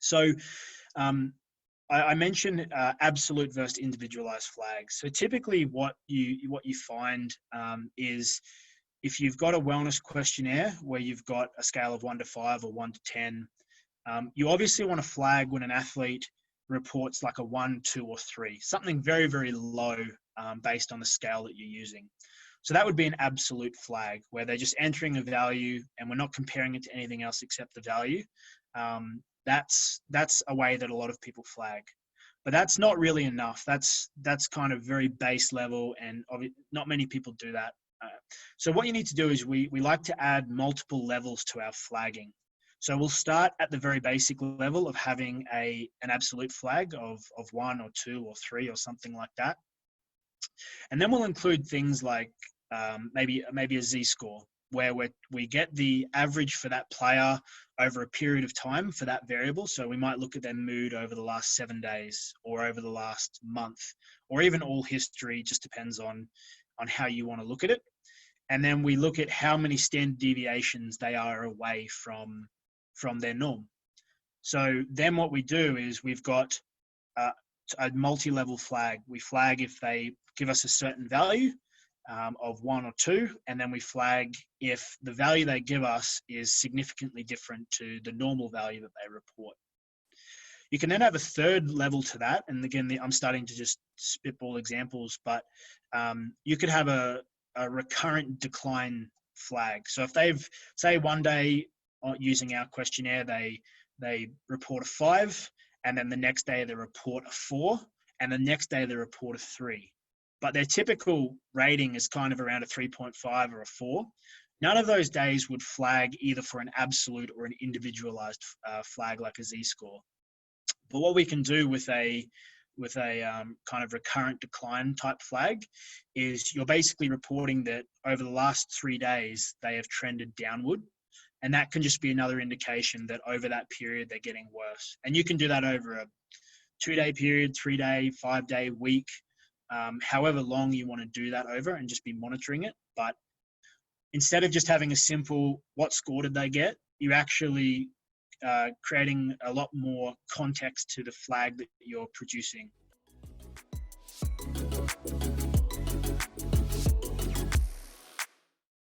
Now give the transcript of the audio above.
So I mentioned absolute versus individualized flags. So typically what you find is if you've got a wellness questionnaire where you've got a scale of 1 to 5 or 1 to 10, you obviously want to flag when an athlete reports like a 1, 2, or 3, something very, very low based on the scale that you're using. So that would be an absolute flag where they're just entering a value and we're not comparing it to anything else except the value. That's a way that a lot of people flag. But that's not really enough. That's kind of very base level, and not many people do that. So what you need to do is we like to add multiple levels to our flagging. So we'll start at the very basic level of having an absolute flag of 1 or 2 or 3 or something like that. And then we'll include things like maybe a Z-score, where we get the average for that player over a period of time for that variable. So we might look at their mood over the last 7 days or over the last month, or even all history, just depends on how you want to look at it. And then we look at how many standard deviations they are away from their norm. So then what we do is we've got a multi-level flag. We flag if they give us a certain value of 1 or 2, and then we flag if the value they give us is significantly different to the normal value that they report. You can then have a third level to that, and again, I'm starting to just spitball examples, but you could have a recurrent decline flag. So if they've, say, one day using our questionnaire, they report a 5, and then the next day they report a 4, and the next day they report a 3. But their typical rating is kind of around a 3.5 or a 4. None of those days would flag either for an absolute or an individualized flag like a Z-score. But what we can do with a kind of recurrent decline type flag is you're basically reporting that over the last 3 days, they have trended downward. And that can just be another indication that over that period, they're getting worse. And you can do that over a 2-day period, 3-day, 5-day, week, however long you want to do that over, and just be monitoring it. But instead of just having a simple, what score did they get, you're actually creating a lot more context to the flag that you're producing.